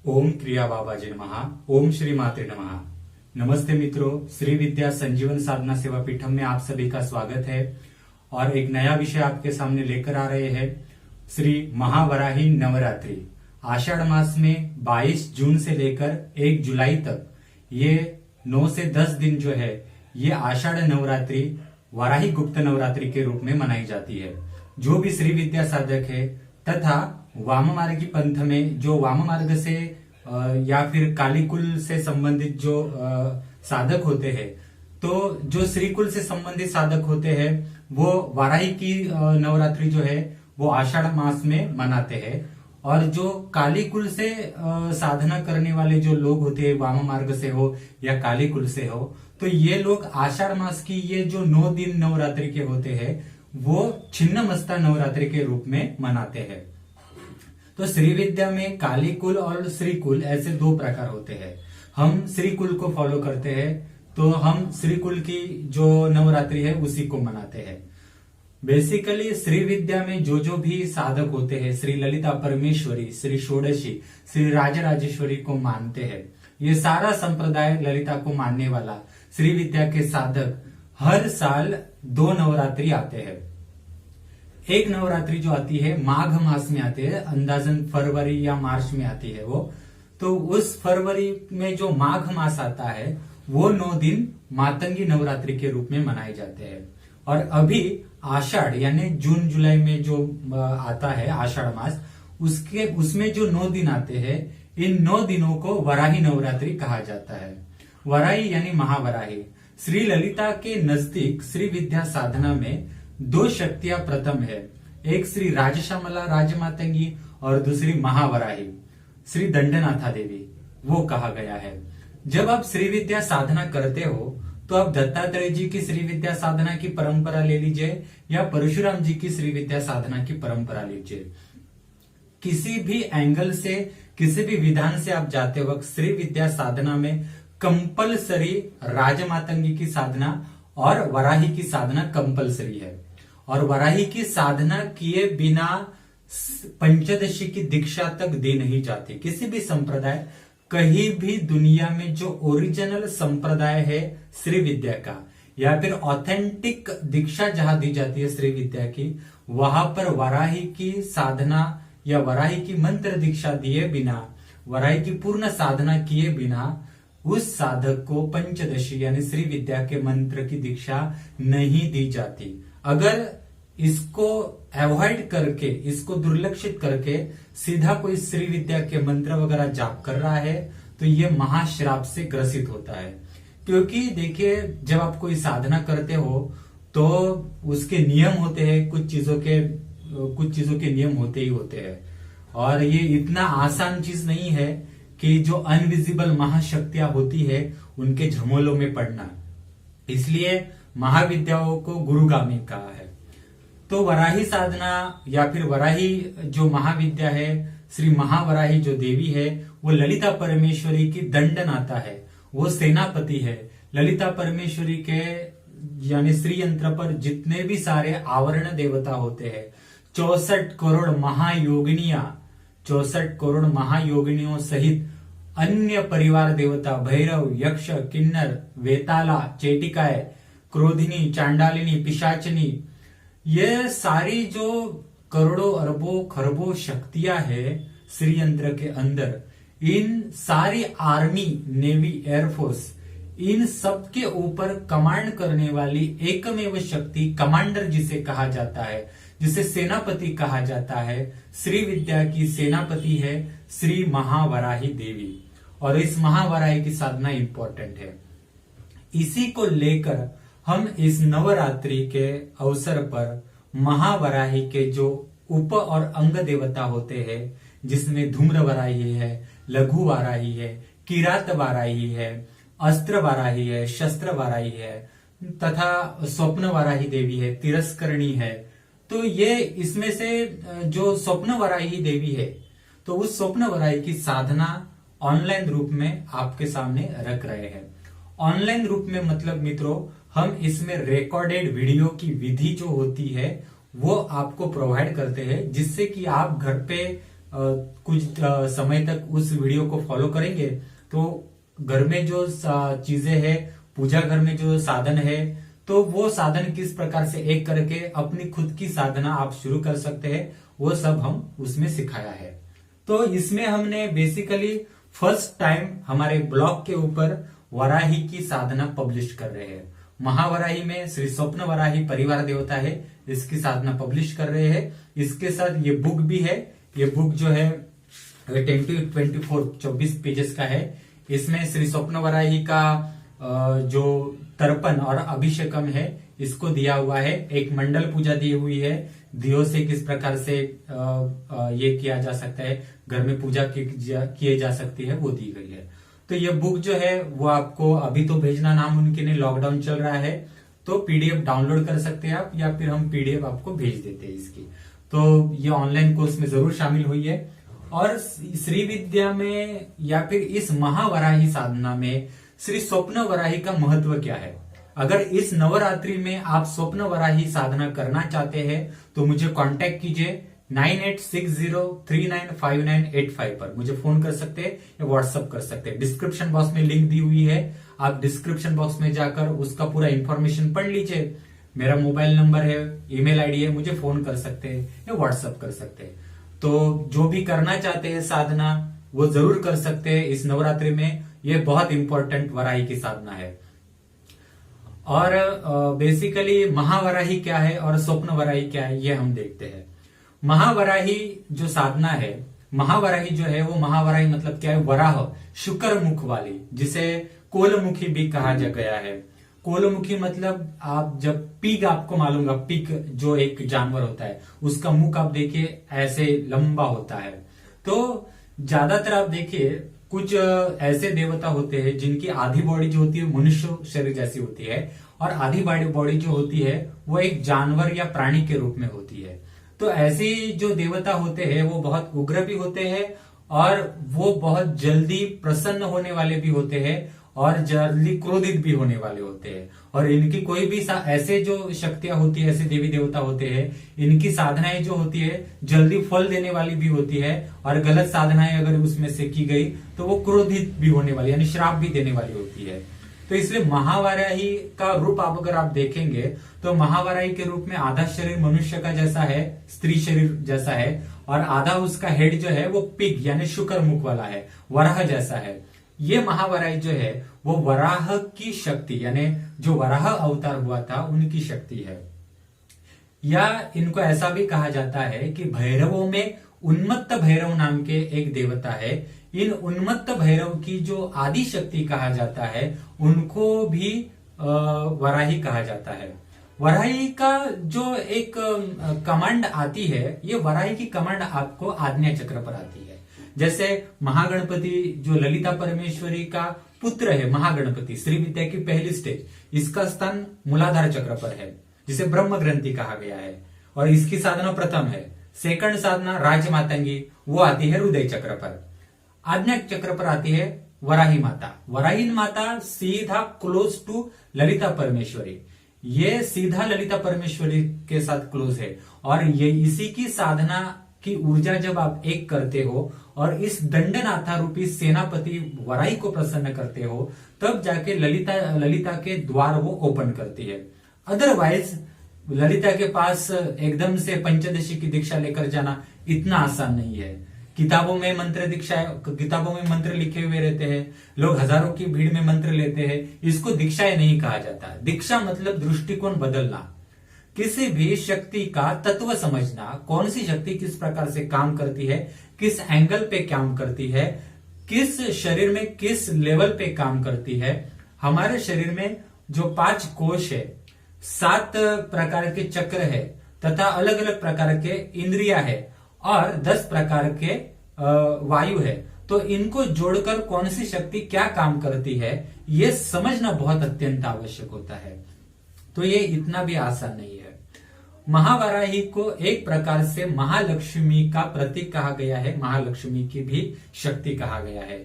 ओम क्रिया बाबाजी नमः। ओम श्री माते नमः। नमस्ते मित्रों, श्री विद्या संजीवन साधना सेवा पीठम में आप सभी का स्वागत है और एक नया विषय आपके सामने लेकर आ रहे हैं। श्री महावराही नवरात्रि आषाढ़ मास में 22 जून से लेकर 1 जुलाई तक ये 9 से 10 दिन जो है ये आषाढ़ नवरात्रि वराही गुप्त नवरात्रि के रूप में मनाई जाती है। जो भी श्री विद्या साधक है तथा वाम मार्गी पंथ में जो वाम मार्ग से या फिर कालीकुल से संबंधित जो साधक होते हैं, तो जो श्रीकुल से संबंधित साधक होते हैं वो वाराही की नवरात्रि जो है वो आषाढ़ मास में मनाते हैं। और जो कालीकुल से साधना करने वाले जो लोग होते हैं, वाम मार्ग से हो या कालीकुल से हो, तो ये लोग आषाढ़ मास की ये जो 9 दिन नवरात्रि के होते हैं वो छिन्नमस्ता नवरात्रि के रूप में मनाते हैं। तो श्री विद्या में कालीकुल और श्रीकुल ऐसे 2 प्रकार होते हैं। हम श्रीकुल को फॉलो करते हैं, तो हम श्रीकुल की जो नवरात्रि है उसी को मनाते हैं। बेसिकली श्री विद्या में जो भी साधक होते हैं, श्री ललिता परमेश्वरी, श्री षोडशी, श्री राजराजेश्वरी को मानते हैं। ये सारा संप्रदाय ललिता को मानने वाला श्री विद्या के साधक हर साल 2 नवरात्रि आते हैं। एक नवरात्रि जो आती है माघ मास में आती है, अंदाजन फरवरी या मार्च में आती है वो। तो उस फरवरी में जो माघ मास आता है वो 9 दिन मातंगी नवरात्रि के रूप में मनाए जाते हैं। और अभी आषाढ़ यानी जून जुलाई में जो आता है आषाढ़ मास, उसमें जो 9 दिन आते हैं, इन 9 दिनों को वराही नवरात्रि कहा जाता है। वराही यानी महावराही। श्री ललिता के नजदीक श्री विद्या साधना में 2 शक्तियां प्रथम है, एक श्री राजश्यामला राजमातंगी और दूसरी महावराही श्री दंडनाथा देवी, वो कहा गया है। जब आप श्री विद्या साधना करते हो तो आप दत्तात्रेय जी की श्री विद्या साधना की परंपरा ले लीजिए या परशुराम जी की श्री विद्या साधना की परंपरा लीजिए। किसी भी एंगल से, किसी भी विधान से आप जाते वक्त श्री विद्या साधना में कंपलसरी राजमातंगी की साधना और वराही की साधना कंपलसरी है। और वराही की साधना किए बिना पंचदशी की दीक्षा तक दी नहीं जाती। किसी भी संप्रदाय, कहीं भी दुनिया में जो ओरिजिनल संप्रदाय है श्री विद्या का या फिर ऑथेंटिक दीक्षा जहां दी जाती है श्री विद्या की, वहां पर वराही की साधना या वराही की मंत्र दीक्षा दिए बिना, वराही की पूर्ण साधना किए बिना उस साधक को पंचदशी यानी श्री विद्या के मंत्र की दीक्षा नहीं दी जाती। अगर इसको अवॉइड करके, इसको दुर्लक्षित करके सीधा कोई श्री विद्या के मंत्र वगैरह जाप कर रहा है तो ये महाश्राप से ग्रसित होता है। क्योंकि देखिए, जब आप कोई साधना करते हो तो उसके नियम होते हैं, कुछ चीजों के नियम होते ही होते हैं। और ये इतना आसान चीज नहीं है कि जो अनविजिबल महाशक्तियां होती है उनके झमोलों में पड़ना। इसलिए महाविद्याओं को गुरुगामी कहा है। तो वराही साधना या फिर वराही जो महाविद्या है, श्री महावराही जो देवी है, वो ललिता परमेश्वरी की दंडनाथा है, वो सेनापति है। ललिता परमेश्वरी के यानी श्री यंत्र पर जितने भी सारे आवरण देवता होते हैं, 64 करोड़ महायोगिनियां, 64 करोड़ महायोगिनियों सहित अन्य परिवार देवता भैरव, यक्ष, किन्नर, वेताला, चेटिकाय, क्रोधिनी, चांडालिनी, पिशाचनी, ये सारी जो करोड़ों अरबों खरबों शक्तियां है श्री यंत्र के अंदर, इन सारी आर्मी, नेवी, एयरफोर्स, इन सब के ऊपर कमांड करने वाली एकमेव शक्ति, कमांडर जिसे कहा जाता है, जिसे सेनापति कहा जाता है, श्री विद्या की सेनापति है श्री महावराही देवी। और इस महावराही की साधना इंपॉर्टेंट है। इसी को लेकर हम इस नवरात्रि के अवसर पर महावराही के जो उप और अंग देवता होते हैं, जिसमें धूम्र वराही है, लघु वाराही है, किरात वाराही है, अस्त्र वाराही है, शस्त्र वाराही है तथा स्वप्न वाराही देवी है, तिरस्करणी है। तो ये इसमें से जो स्वप्न वाराही देवी है, तो उस स्वप्न वाराही की साधना ऑनलाइन रूप में आपके सामने रख रहे हैं। ऑनलाइन रूप में मतलब मित्रों, हम इसमें रिकॉर्डेड वीडियो की विधि जो होती है वो आपको प्रोवाइड करते हैं, जिससे कि आप घर पे कुछ समय तक उस वीडियो को फॉलो करेंगे तो घर में जो चीजें है, पूजा घर में जो साधन है, तो वो साधन किस प्रकार से एक करके अपनी खुद की साधना आप शुरू कर सकते हैं, वो सब हम उसमें सिखाया है। तो इसमें हमने बेसिकली फर्स्ट टाइम हमारे ब्लॉग के ऊपर वराही की साधना पब्लिश कर रहे हैं। महावराही में श्री स्वप्न वराही परिवार देवता है, इसकी साधना पब्लिश कर रहे हैं। इसके साथ ये बुक भी है। ये बुक जो है 24 पेजेस का है। इसमें श्री स्वप्न वराही का जो तर्पण और अभिषेकम है इसको दिया हुआ है। एक मंडल पूजा दी हुई है, दियो से किस प्रकार से ये किया जा सकता है, घर में पूजा किए जा सकती है, वो दी गई है। तो ये बुक जो है वो आपको अभी तो भेजना नामुमकिन है, लॉकडाउन चल रहा है, तो पीडीएफ डाउनलोड कर सकते हैं आप, या फिर हम पीडीएफ आपको भेज देते हैं इसकी। तो ये ऑनलाइन कोर्स में जरूर शामिल हुई है। और श्री विद्या में या फिर इस महावराही साधना में श्री स्वप्न वराही का महत्व क्या है। अगर इस नवरात्रि में आप स्वप्न वराही साधना करना चाहते हैं तो मुझे कांटेक्ट कीजिए 9860395985 पर मुझे फोन कर सकते हैं या व्हाट्सएप कर सकते हैं। डिस्क्रिप्शन बॉक्स में लिंक दी हुई है, आप डिस्क्रिप्शन बॉक्स में जाकर उसका पूरा इंफॉर्मेशन पढ़ लीजिए। मेरा मोबाइल नंबर है, ईमेल आईडी है, मुझे फोन कर सकते हैं या व्हाट्सएप कर सकते हैं। तो जो भी करना चाहते हैं साधना वो जरूर कर सकते हैं इस नवरात्रि में। ये बहुत इंपॉर्टेंट वराही की साधना है। और बेसिकली महावराही क्या है और स्वप्न वराही क्या है, ये हम देखते हैं। महावराही जो साधना है, महावराही जो है वो महावराही मतलब क्या है, वराह, शुक्र मुख वाली, जिसे कोलमुखी भी कहा गया है। कोलमुखी मतलब आप जब पिग, आपको मालूम है पिग जो एक जानवर होता है, उसका मुख आप देखिए ऐसे लंबा होता है। तो ज्यादातर आप देखिए कुछ ऐसे देवता होते हैं जिनकी आधी बॉडी जो होती है मनुष्य शरीर जैसी होती है, और आधी बॉडी जो होती है वो एक जानवर या प्राणी के रूप में होती है। तो ऐसे जो देवता होते हैं वो बहुत उग्र भी होते हैं और वो बहुत जल्दी प्रसन्न होने वाले भी होते हैं और जल्दी क्रोधित भी होने वाले होते हैं। और इनकी कोई भी ऐसे जो शक्तियां होती है, ऐसे देवी देवता होते हैं, इनकी साधनाएं जो होती है जल्दी फल देने वाली भी होती है, और गलत साधनाएं अगर उसमें से की गई तो वो क्रोधित भी होने वाली यानी श्राप भी देने वाली होती है। तो इसलिए महावराही का रूप आप अगर आप देखेंगे तो महावराही के रूप में आधा शरीर मनुष्य का जैसा है, स्त्री शरीर जैसा है, और आधा उसका हेड जो है वो पिग यानी शुक्र मुख वाला है, वराह जैसा है। ये महावराही जो है वो वराह की शक्ति यानी जो वराह अवतार हुआ था उनकी शक्ति है। या इनको ऐसा भी कहा जाता है कि भैरवों में उन्मत्त भैरव नाम के एक देवता है। इन उन्मत्त भैरव की जो आदि शक्ति कहा जाता है उनको भी वराही कहा जाता है। वराही का जो एक कमांड आती है, ये वराही की कमांड आपको आज्ञा चक्र पर आती है। जैसे महागणपति जो ललिता परमेश्वरी का पुत्र है, महागणपति श्री विद्या की पहली स्टेज, इसका स्थान मूलाधार चक्र पर है जिसे ब्रह्म ग्रंथि कहा गया है, और इसकी साधना प्रथम है। सेकंड साधना राजमातंगी, वो आती है हृदय चक्र पर। आज्ञा चक्र पर आती है वराही माता। वराही माता सीधा क्लोज टू ललिता परमेश्वरी, ये सीधा ललिता परमेश्वरी के साथ क्लोज है। और ये इसी की साधना की ऊर्जा जब आप एक करते हो और इस दंडनाथा रूपी सेनापति वराही को प्रसन्न करते हो, तब जाके ललिता के द्वार वो ओपन करती है। अदरवाइज ललिता के पास एकदम से पंचदशी की दीक्षा लेकर जाना इतना आसान नहीं है। किताबों में मंत्र दीक्षा, किताबों में मंत्र लिखे हुए रहते हैं, लोग हजारों की भीड़ में मंत्र लेते हैं, इसको दीक्षाएं नहीं कहा जाता। दीक्षा मतलब दृष्टिकोण बदलना, किसी भी शक्ति का तत्व समझना, कौन सी शक्ति किस प्रकार से काम करती है, किस एंगल पे काम करती है, किस शरीर में किस लेवल पे काम करती है। हमारे शरीर में जो 5 कोश है, 7 प्रकार के चक्र है तथा अलग अलग प्रकार के इंद्रिया है और 10 प्रकार के वायु है। तो इनको जोड़कर कौन सी शक्ति क्या काम करती है ये समझना बहुत अत्यंत आवश्यक होता है। तो ये इतना भी आसान नहीं है। महावराही को एक प्रकार से महालक्ष्मी का प्रतीक कहा गया है, महालक्ष्मी की भी शक्ति कहा गया है।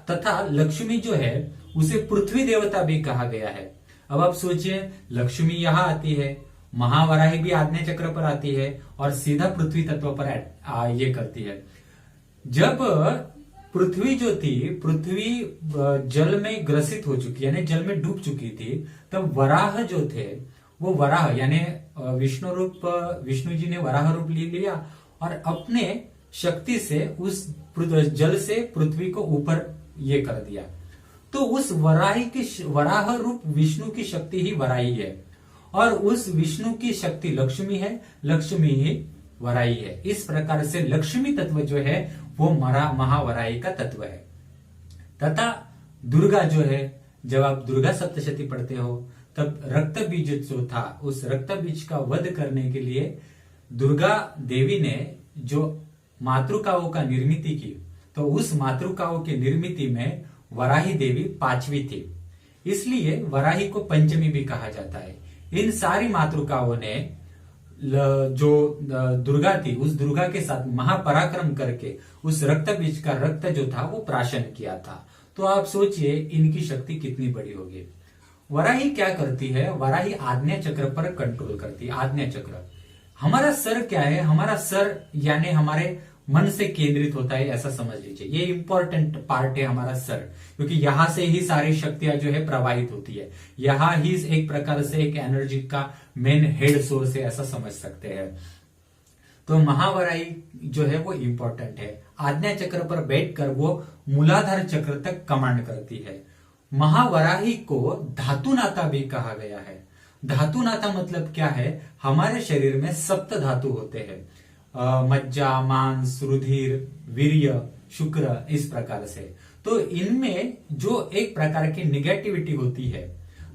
तथा लक्ष्मी जो है उसे पृथ्वी देवता भी कहा गया है। अब आप सोचिए, लक्ष्मी यहां आती है महावराही भी आज्ञा चक्र पर आती है और सीधा पृथ्वी तत्व पर ये करती है। जब पृथ्वी जो थी, पृथ्वी जल में ग्रसित हो चुकी यानी जल में डूब चुकी थी, तब वराह जो थे वो वराह यानी विष्णु जी ने वराह रूप ले लिया और अपने शक्ति से उस जल से पृथ्वी को ऊपर ये कर दिया। तो उस वराह रूप विष्णु की शक्ति ही वराही है और उस विष्णु की शक्ति लक्ष्मी है, लक्ष्मी ही वराही है। इस प्रकार से लक्ष्मी तत्व जो है वो महावराही का तत्व है। तथा दुर्गा जो है, जब आप दुर्गा सप्तशती पढ़ते हो तब रक्त बीज जो था, उस रक्त बीज का वध करने के लिए दुर्गा देवी ने जो मातृकाओं का निर्मित की, तो उस मातृकाओं की निर्मित में वराही देवी 5वीं थी, इसलिए वराही को पंचमी भी कहा जाता है। इन सारी मातृकाओं ने जो दुर्गा थी उस दुर्गा के साथ महापराक्रम करके उस रक्त बीज का रक्त जो था वो प्राशन किया था। तो आप सोचिए इनकी शक्ति कितनी बड़ी होगी। वराही क्या करती है? वराही आज्ञा चक्र पर कंट्रोल करती है। आज्ञा चक्र हमारा सर क्या है? हमारा सर यानी हमारे मन से केंद्रित होता है, ऐसा समझ लीजिए। ये इंपॉर्टेंट पार्ट है हमारा सर, क्योंकि यहां से ही सारी शक्तियां जो है प्रवाहित होती है। यहां ही एक प्रकार से एक एनर्जी का मेन हेड सोर्स है, ऐसा समझ सकते हैं। तो महावराही जो है वो इंपॉर्टेंट है। आज्ञा चक्र पर बैठकर वो मूलाधार चक्र तक कमांड करती है। महावराही को धातुनाता भी कहा गया है। धातुनाता मतलब क्या है? हमारे शरीर में 7 धातु होते हैं, मज्जा, मांस, रुधिर, वीर्य, शुक्र, इस प्रकार से। तो इनमें जो एक प्रकार की निगेटिविटी होती है,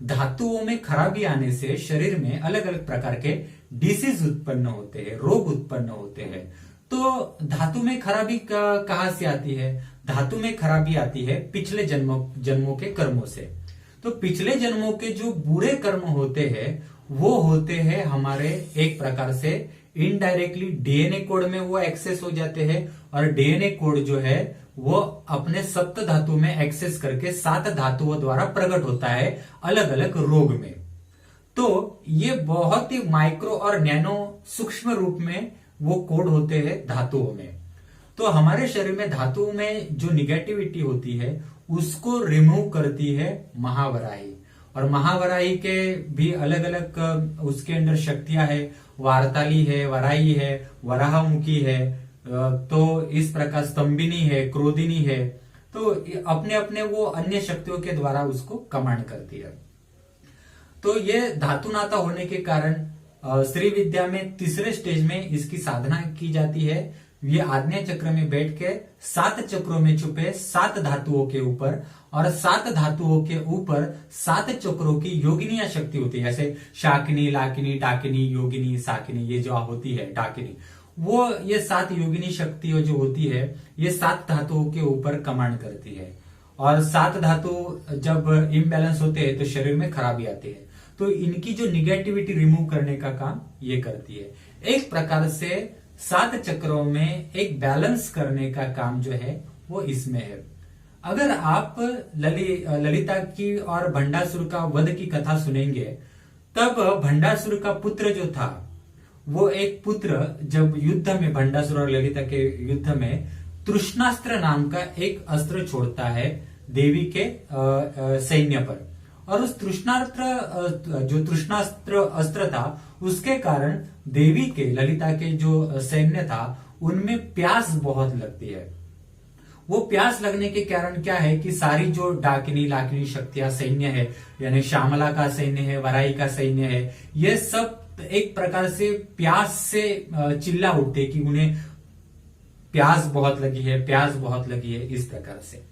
धातुओं में खराबी आने से शरीर में अलग अलग प्रकार के डिसीज उत्पन्न होते हैं, रोग उत्पन्न होते हैं। तो धातु में खराबी कहां से आती है? धातु में खराबी आती है पिछले जन्मों के कर्मों से। तो पिछले जन्मों के जो बुरे कर्म होते हैं वो होते हैं हमारे एक प्रकार से इनडायरेक्टली डीएनए कोड में वो एक्सेस हो जाते हैं, और डीएनए कोड जो है वो अपने 7 धातु में एक्सेस करके 7 धातुओं द्वारा प्रकट होता है अलग अलग रोग में। तो ये बहुत ही माइक्रो और नैनो सूक्ष्म रूप में वो कोड होते हैं धातुओं में। तो हमारे शरीर में धातुओं में जो निगेटिविटी होती है उसको रिमूव करती है महावराही। और महावराही के भी अलग अलग उसके अंदर शक्तियां है। वार्ताली है, वराही है, वराहमुखी है, तो इस प्रकार स्तंभिनी है, क्रोधिनी है। तो अपने अपने वो अन्य शक्तियों के द्वारा उसको कमांड करती है। तो ये धातुनाता होने के कारण श्री विद्या में तीसरे स्टेज में इसकी साधना की जाती है। ये आज्ञा चक्र में बैठ के 7 चक्रों में छुपे 7 धातुओं के ऊपर, और 7 धातुओं के ऊपर 7 चक्रों की योगिनिया शक्ति होती है। जैसे शाकिनी, लाकिनी, डाकिनी, योगिनी, साकिनी, ये जो होती है डाकिनी, वो ये 7 योगिनी शक्ति जो होती है ये 7 धातुओं के ऊपर कमांड करती है। और 7 धातु जब इम्बैलेंस होते हैं तो शरीर में खराबी आती है। तो इनकी जो निगेटिविटी रिमूव करने का काम ये करती है। एक प्रकार से 7 चक्रों में एक बैलेंस करने का काम जो है वो इसमें है। अगर आप ललिता की और भंडासुर का वध की कथा सुनेंगे, तब भंडासुर का पुत्र जो था वो एक पुत्र जब युद्ध में, भंडासुर और ललिता के युद्ध में, तृष्णास्त्र नाम का एक अस्त्र छोड़ता है देवी के सैन्य पर। और उस तृष्णास्त्र अस्त्र था, उसके कारण देवी के, ललिता के जो सैन्य था उनमें प्यास बहुत लगती है। वो प्यास लगने के कारण क्या है कि सारी जो डाकिनी लाकिनी शक्तियां सैन्य है, यानी श्यामला का सैन्य है, वराई का सैन्य है, ये सब एक प्रकार से प्यास से चिल्ला उठते कि उन्हें प्यास बहुत लगी है, प्यास बहुत लगी है, इस प्रकार से।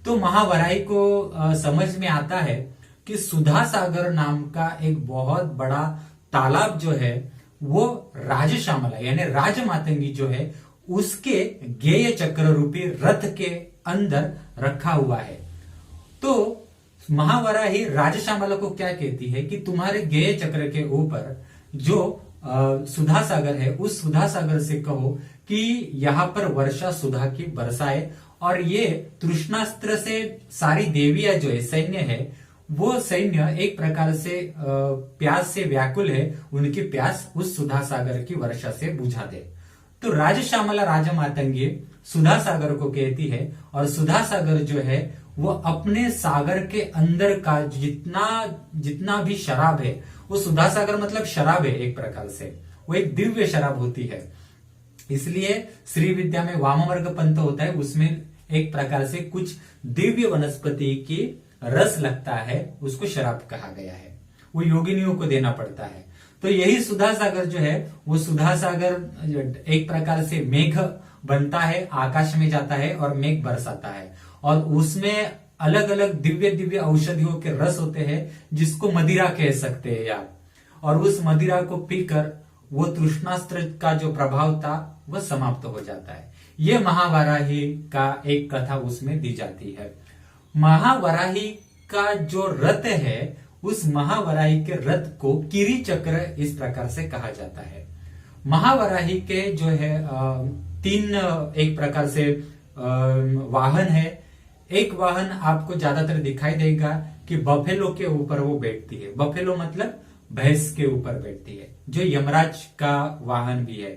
तो महावराई को समझ में आता है कि सुधा सागर नाम का एक बहुत बड़ा तालाब जो है वो राजश्यामला यानी राजमातंगी जो है उसके गेय चक्र रूपी रथ के अंदर रखा हुआ है। तो महावराही राजश्यामला को क्या कहती है कि तुम्हारे गेय चक्र के ऊपर जो सुधा सागर है, उस सुधा सागर से कहो कि यहां पर वर्षा सुधा की बरसाए, और ये तृष्णास्त्र से सारी देवियां जो है, सैन्य है, वो सैन्य एक प्रकार से प्यास से व्याकुल है, उनकी प्यास उस सुधा सागर की वर्षा से बुझा दे। तो राजश्यामला राजमातंगी सुधा सागर को कहती है, और सुधा सागर जो है वो अपने सागर के अंदर का जितना जितना भी शराब है, वो सुधा सागर मतलब शराब है एक प्रकार से, वो एक दिव्य शराब होती है। इसलिए श्री विद्या में वामवर्ग पंथ होता है, उसमें एक प्रकार से कुछ दिव्य वनस्पति की रस लगता है, उसको शराब कहा गया है, वो योगिनियों को देना पड़ता है। तो यही सुधा सागर जो है, वो सुधा सागर एक प्रकार से मेघ बनता है, आकाश में जाता है और मेघ बरसाता है, और उसमें अलग अलग दिव्य दिव्य औषधियों के रस होते हैं, जिसको मदिरा कह सकते हैं आप। और उस मदिरा को पीकर वो तृष्णास्त्र का जो प्रभाव था वो समाप्त हो जाता है। ये महावराही का एक कथा उसमें दी जाती है। महावराही का जो रथ है, उस महावराही के रथ को किरी चक्र इस प्रकार से कहा जाता है। महावराही के जो है तीन एक प्रकार से वाहन है। एक वाहन आपको ज्यादातर दिखाई देगा कि बफेलो के ऊपर वो बैठती है, बफेलो मतलब भैंस के ऊपर बैठती है, जो यमराज का वाहन भी है।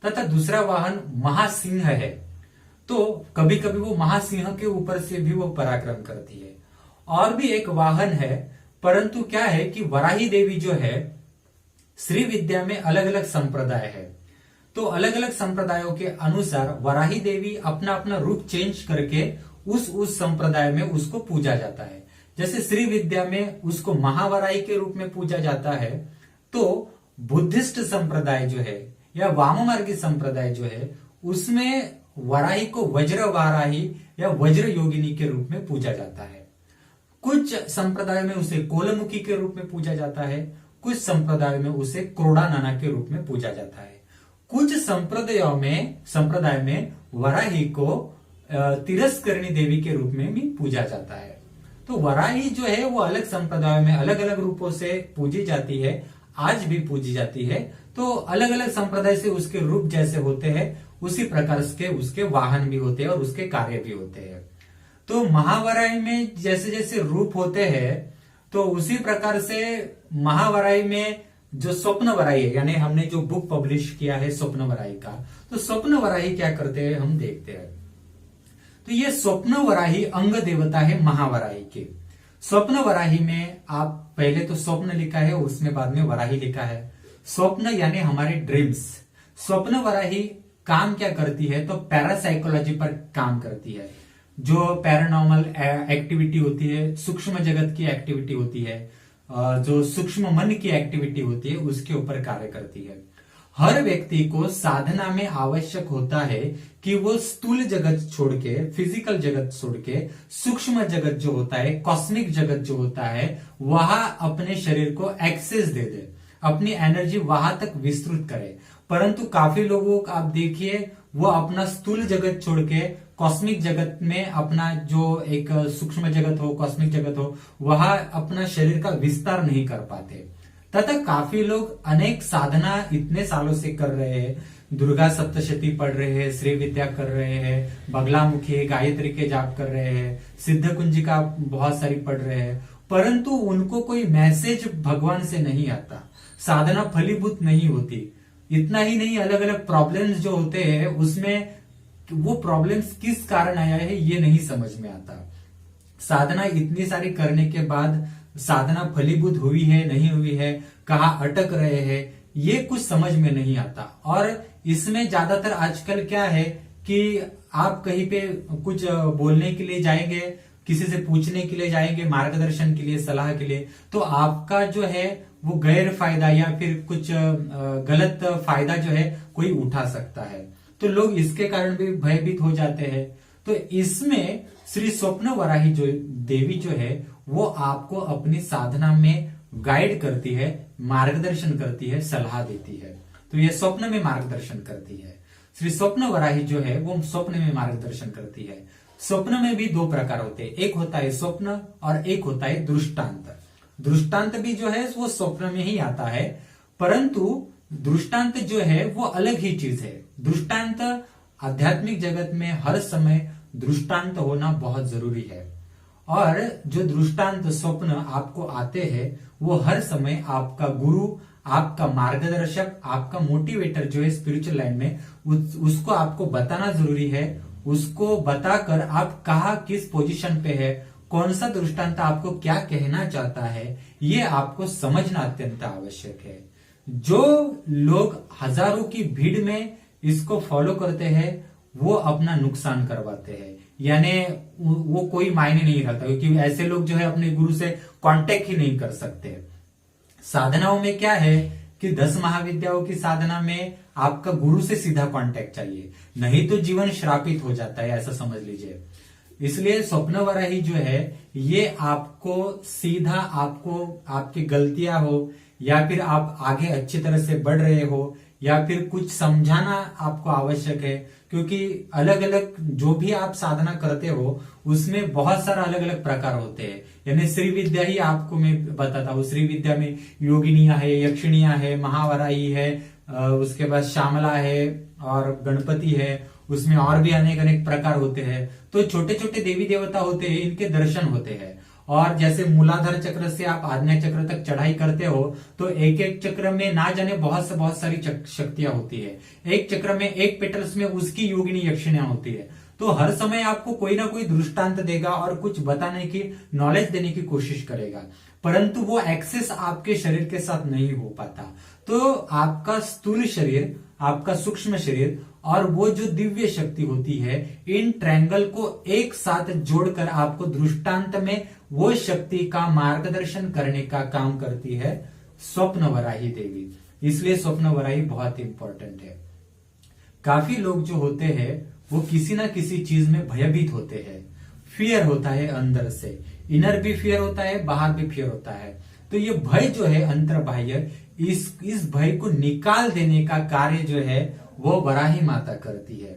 तथा दूसरा वाहन महासिंह है, तो कभी कभी वो महासिंह के ऊपर से भी वो पराक्रम करती है। और भी एक वाहन है, परंतु क्या है कि वराही देवी जो है, श्री विद्या में अलग अलग संप्रदाय है, तो अलग अलग संप्रदायों के अनुसार वराही देवी अपना अपना रूप चेंज करके उस संप्रदाय में उसको पूजा जाता है। जैसे श्री विद्या में उसको महावराही के रूप में पूजा जाता है, तो बुद्धिस्ट संप्रदाय जो है या वाममार्गी संप्रदाय जो है, उसमें वराही को वज्र वाराही या वज्र योगिनी के रूप में पूजा जाता है। कुछ संप्रदाय में उसे कोलमुखी के रूप में पूजा जाता है, कुछ संप्रदाय में उसे क्रोड़ा नाना के रूप में पूजा जाता है। कुछ संप्रदाय में वराही को तिरस्करणी देवी के रूप में भी पूजा जाता है। तो वराही जो है वो अलग संप्रदाय में अलग अलग रूपों से पूजी जाती है, आज भी पूजी जाती है। तो अलग अलग संप्रदाय से उसके रूप जैसे होते हैं, उसी प्रकार के उसके वाहन भी होते हैं और उसके कार्य भी होते हैं। तो महावराही में जैसे जैसे रूप होते हैं, तो उसी प्रकार से महावराही में जो स्वप्न वराही है, यानी हमने जो बुक पब्लिश किया है स्वप्न वराही का, तो स्वप्न वराही क्या करते हैं हम देखते हैं। तो ये स्वप्न वराही अंग देवता है महावराही के। स्वप्न वराही में आप पहले तो स्वप्न लिखा है, उसमें बाद में वराही लिखा है। स्वप्न यानी हमारे ड्रीम्स। स्वप्न वराही काम क्या करती है, तो पैरासाइकोलॉजी पर काम करती है। जो पैरानॉर्मल एक्टिविटी होती है, सूक्ष्म जगत की एक्टिविटी होती है, जो सूक्ष्म मन की एक्टिविटी होती है, उसके ऊपर कार्य करती है। हर व्यक्ति को साधना में आवश्यक होता है कि वो स्थूल जगत छोड़ के, फिजिकल जगत छोड़ के, सूक्ष्म जगत जो होता है, कॉस्मिक जगत जो होता है, वहां अपने शरीर को एक्सेस दे दे, अपनी एनर्जी वहां तक विस्तृत करे। परंतु काफी लोगों को आप देखिए, वो अपना स्थूल जगत छोड़ के कॉस्मिक जगत में अपना जो एक सूक्ष्म जगत हो, कॉस्मिक जगत हो, वहां अपना शरीर का विस्तार नहीं कर पाते। तथा काफी लोग अनेक साधना इतने सालों से कर रहे हैं, दुर्गा सप्तशती पढ़ रहे हैं, श्री विद्या कर रहे हैं, बगलामुखी गायत्री के जाप कर रहे हैं, सिद्ध कुंजिका बहुत सारी पढ़ रहे हैं, परंतु उनको कोई मैसेज भगवान से नहीं आता, साधना फलीभूत नहीं होती। इतना ही नहीं, अलग अलग प्रॉब्लम्स जो होते हैं उसमें वो प्रॉब्लम्स किस कारण आया है ये नहीं समझ में आता। साधना इतनी सारी करने के बाद साधना फलीभूत हुई है नहीं हुई है, कहाँ अटक रहे हैं, ये कुछ समझ में नहीं आता। और इसमें ज्यादातर आजकल क्या है कि आप कहीं पे कुछ बोलने के लिए जाएंगे, किसी से पूछने के लिए जाएंगे, मार्गदर्शन के लिए, सलाह के लिए, तो आपका जो है वो गैर फायदा या फिर कुछ गलत फायदा जो है कोई उठा सकता है। तो लोग इसके कारण भी भयभीत हो जाते हैं। तो इसमें श्री स्वप्न वराही जो देवी जो है वो आपको अपनी साधना में गाइड करती है, मार्गदर्शन करती है, सलाह देती है। तो ये स्वप्न में मार्गदर्शन करती है। श्री स्वप्न वराही जो है वो स्वप्न में मार्गदर्शन करती है। स्वप्न में भी दो प्रकार होते हैं, एक होता है स्वप्न और एक होता है दृष्टांत। दृष्टांत भी जो है वो स्वप्न में ही आता है, परंतु दृष्टांत जो है वो अलग ही चीज है। दृष्टांत आध्यात्मिक जगत में हर समय दृष्टांत होना बहुत जरूरी है। और जो दृष्टांत स्वप्न आपको आते हैं वो हर समय आपका गुरु, आपका मार्गदर्शक, आपका मोटिवेटर जो है स्पिरिचुअल लाइन में, उसको आपको बताना जरूरी है। उसको बताकर आप कहाँ किस पोजीशन पे है, कौन सा दृष्टांत आपको क्या कहना चाहता है, ये आपको समझना अत्यंत आवश्यक है। जो लोग हजारों की भीड़ में इसको फॉलो करते हैं वो अपना नुकसान करवाते हैं, यानी वो कोई मायने नहीं रखता, क्योंकि ऐसे लोग जो है अपने गुरु से कांटेक्ट ही नहीं कर सकते। साधनाओं में क्या है कि 10 महाविद्याओं की साधना में आपका गुरु से सीधा कांटेक्ट चाहिए, नहीं तो जीवन श्रापित हो जाता है, ऐसा समझ लीजिए। इसलिए स्वप्न वराही जो है ये आपको सीधा, आपको आपकी गलतियां हो या फिर आप आगे अच्छी तरह से बढ़ रहे हो या फिर कुछ समझाना आपको आवश्यक है, क्योंकि अलग अलग जो भी आप साधना करते हो उसमें बहुत सारा अलग अलग प्रकार होते हैं। यानी श्री विद्या ही आपको मैं बताता हूँ, श्री विद्या में योगिनियां है, यक्षिणियां है, महावराही है, उसके बाद श्यामला है और गणपति है, उसमें और भी अनेक अनेक प्रकार होते हैं। तो छोटे छोटे देवी देवता होते हैं, इनके दर्शन होते हैं। और जैसे मूलाधार चक्र से आप आज्ञा चक्र तक चढ़ाई करते हो तो एक एक चक्र में ना जाने बहुत सारी शक्तियां होती है। एक चक्र में, एक पेटल्स में उसकी योगिनी यक्षिणियां होती है। तो हर समय आपको कोई ना कोई दृष्टांत देगा और कुछ बताने की, नॉलेज देने की कोशिश करेगा, परंतु वो एक्सेस आपके शरीर के साथ नहीं हो पाता। तो आपका स्थूल शरीर, आपका सूक्ष्म शरीर और वो जो दिव्य शक्ति होती है, इन ट्रायंगल को एक साथ जोड़कर आपको दृष्टांत में वो शक्ति का मार्गदर्शन करने का काम करती है स्वप्न वराही देवी। इसलिए स्वप्न वराही बहुत इंपॉर्टेंट है। काफी लोग जो होते हैं वो किसी ना किसी चीज में भयभीत होते हैं, फियर होता है अंदर से, इनर भी फियर होता है, बाहर भी फियर होता है। तो ये भय जो है अंतर बाह्य, इस भय को निकाल देने का कार्य जो है वो वराही माता करती है।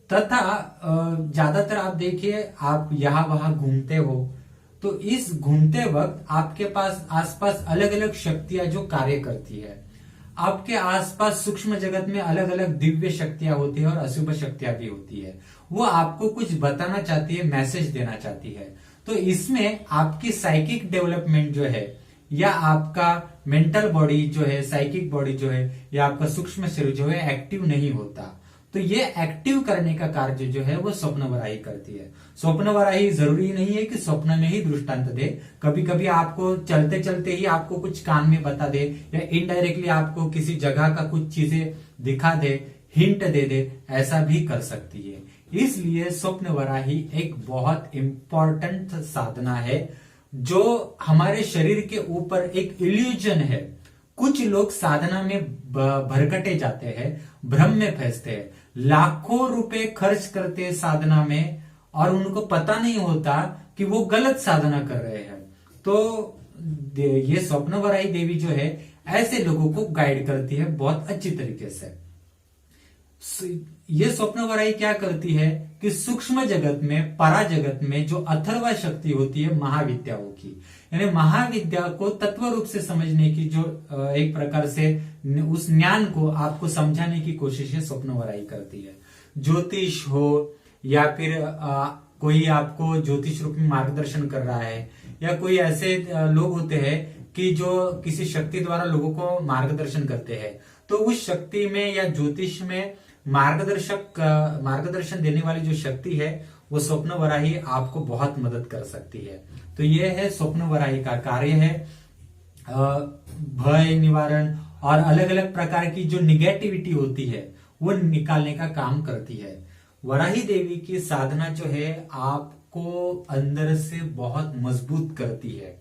तथा ज्यादातर आप देखिए, आप यहां वहां घूमते हो तो इस घूमते वक्त आपके पास आसपास अलग अलग शक्तियां जो कार्य करती है। आपके आसपास सूक्ष्म जगत में अलग अलग दिव्य शक्तियां होती है और अशुभ शक्तियां भी होती है। वो आपको कुछ बताना चाहती है, मैसेज देना चाहती है। तो इसमें आपकी साइकिक डेवलपमेंट जो है या आपका मेंटल बॉडी जो है, साइकिक बॉडी जो है या आपका सूक्ष्म शरीर जो है एक्टिव नहीं होता। तो ये एक्टिव करने का कार्य जो है वो स्वप्न वराही करती है। स्वप्न वराही जरूरी नहीं है कि स्वप्न में ही दृष्टांत दे, कभी कभी आपको चलते चलते ही आपको कुछ कान में बता दे या इनडायरेक्टली आपको किसी जगह का कुछ चीजें दिखा दे, हिंट दे दे, ऐसा भी कर सकती है। इसलिए स्वप्न वराही एक बहुत इंपॉर्टेंट साधना है जो हमारे शरीर के ऊपर एक इल्यूजन है। कुछ लोग साधना में भरकटे जाते हैं, भ्रम में फंसते हैं, लाखों रुपए खर्च करते हैं साधना में और उनको पता नहीं होता कि वो गलत साधना कर रहे हैं। तो ये स्वप्न वराही देवी जो है ऐसे लोगों को गाइड करती है बहुत अच्छी तरीके से। ये स्वप्न वराही क्या करती है कि सूक्ष्म जगत में, परा जगत में जो अथर्वा शक्ति होती है महाविद्याओं की, यानी महाविद्या को तत्व रूप से समझने की जो एक प्रकार से उस ज्ञान को आपको समझाने की कोशिश है स्वप्न वराही करती है। ज्योतिष हो या फिर कोई आपको ज्योतिष रूप में मार्गदर्शन कर रहा है, या कोई ऐसे लोग होते हैं कि जो किसी शक्ति द्वारा लोगों को मार्गदर्शन करते हैं, तो उस शक्ति में या ज्योतिष में मार्गदर्शन देने वाली जो शक्ति है वो स्वप्न वराही आपको बहुत मदद कर सकती है। तो ये है स्वप्न वराही का कार्य है भय निवारण और अलग अलग प्रकार की जो निगेटिविटी होती है वो निकालने का काम करती है। वराही देवी की साधना जो है आपको अंदर से बहुत मजबूत करती है।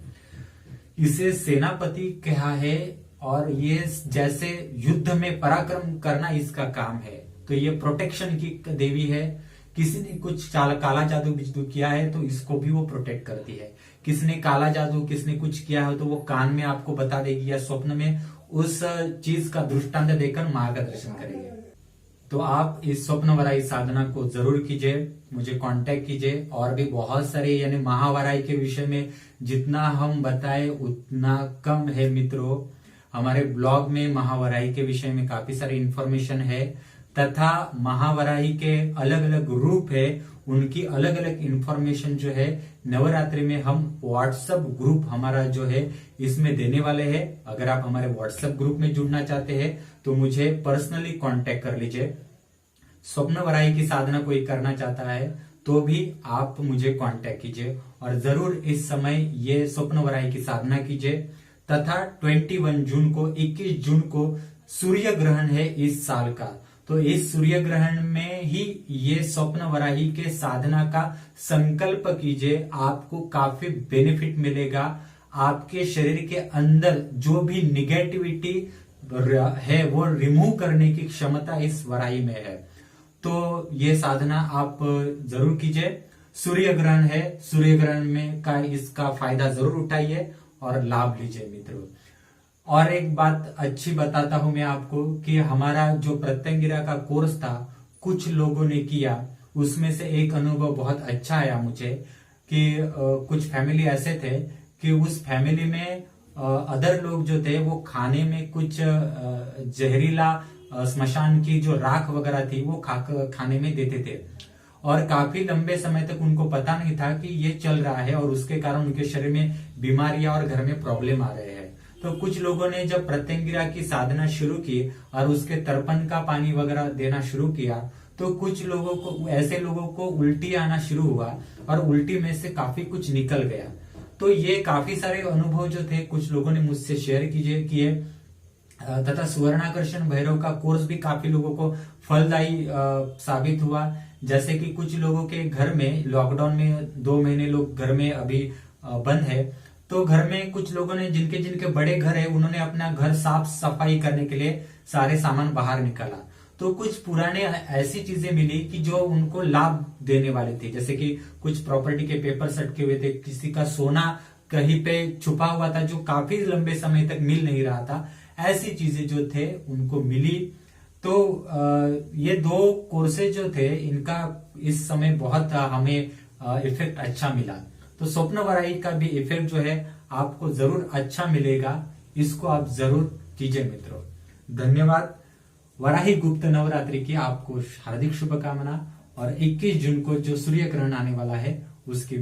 इसे सेनापति कहा है और ये जैसे युद्ध में पराक्रम करना इसका काम है। तो ये प्रोटेक्शन की देवी है। किसी ने कुछ काला जादू किया है तो इसको भी वो प्रोटेक्ट करती है। किसी ने काला जादू, किसी ने कुछ किया है तो वो कान में आपको बता देगी या स्वप्न में उस चीज का दृष्टांत देकर मार्गदर्शन करेगी। तो आप इस स्वप्न वराही साधना को जरूर कीजिए, मुझे कांटेक्ट कीजिए। और भी बहुत सारे यानी महावराही के विषय में जितना हम बताए उतना कम है मित्रों। हमारे ब्लॉग में महावराही के विषय में काफी सारी इंफॉर्मेशन है तथा महावराही के अलग अलग रूप है उनकी अलग अलग इंफॉर्मेशन जो है नवरात्रि में हम व्हाट्सएप ग्रुप हमारा जो है इसमें देने वाले हैं। अगर आप हमारे व्हाट्सएप ग्रुप में जुड़ना चाहते हैं तो मुझे पर्सनली कांटेक्ट कर लीजिए। स्वप्न वराही की साधना कोई करना चाहता है तो भी आप मुझे कांटेक्ट कीजिए और जरूर इस समय ये स्वप्न वराही की साधना कीजिए। तथा 21 जून को 21 जून को सूर्य ग्रहण है इस साल का, तो इस सूर्य ग्रहण में ही ये स्वप्न वराही के साधना का संकल्प कीजिए। आपको काफी बेनिफिट मिलेगा। आपके शरीर के अंदर जो भी निगेटिविटी है वो रिमूव करने की क्षमता इस वराही में है। तो ये साधना आप जरूर कीजिए। सूर्य ग्रहण है, सूर्य ग्रहण में का इसका फायदा जरूर उठाइए और लाभ लीजिए मित्रों। और एक बात अच्छी बताता हूं मैं आपको कि हमारा जो प्रत्यंगिरा का कोर्स था कुछ लोगों ने किया, उसमें से एक अनुभव बहुत अच्छा आया मुझे कि कुछ फैमिली ऐसे थे कि उस फैमिली में अदर लोग जो थे वो खाने में कुछ जहरीला स्मशान की जो राख वगैरह थी वो खाने में देते थे और काफी लंबे समय तक उनको पता नहीं था कि ये चल रहा है और उसके कारण उनके शरीर में बीमारियां और घर में प्रॉब्लम आ रहे हैं। तो कुछ लोगों ने जब प्रत्यंगिरा की साधना शुरू की और उसके तर्पण का पानी वगैरह देना शुरू किया तो कुछ लोगों को, ऐसे लोगों को उल्टी आना शुरू हुआ और उल्टी में से काफी कुछ निकल गया। तो ये काफी सारे अनुभव जो थे कुछ लोगों ने मुझसे शेयर किए तथा सुवर्णाकर्षण भैरव का कोर्स भी काफी लोगों को फलदायी साबित हुआ। जैसे कि कुछ लोगों के घर में लॉकडाउन में 2 महीने लोग घर में अभी बंद है, तो घर में कुछ लोगों ने जिनके बड़े घर है उन्होंने अपना घर साफ सफाई करने के लिए सारे सामान बाहर निकाला। तो कुछ पुराने ऐसी चीजें मिली कि जो उनको लाभ देने वाले थे, जैसे कि कुछ प्रॉपर्टी के पेपर्स अटके हुए थे, किसी का सोना कहीं पे छुपा हुआ था जो काफी लंबे समय तक मिल नहीं रहा था, ऐसी चीजें जो थे उनको मिली। तो ये 2 कोर्सेज जो थे इनका इस समय बहुत हमें इफेक्ट अच्छा मिला। तो स्वप्न वराही का भी इफेक्ट जो है आपको जरूर अच्छा मिलेगा, इसको आप जरूर कीजिए मित्रों। धन्यवाद। वराही गुप्त नवरात्रि की आपको हार्दिक शुभकामना और 21 जून को जो सूर्य ग्रहण आने वाला है उसकी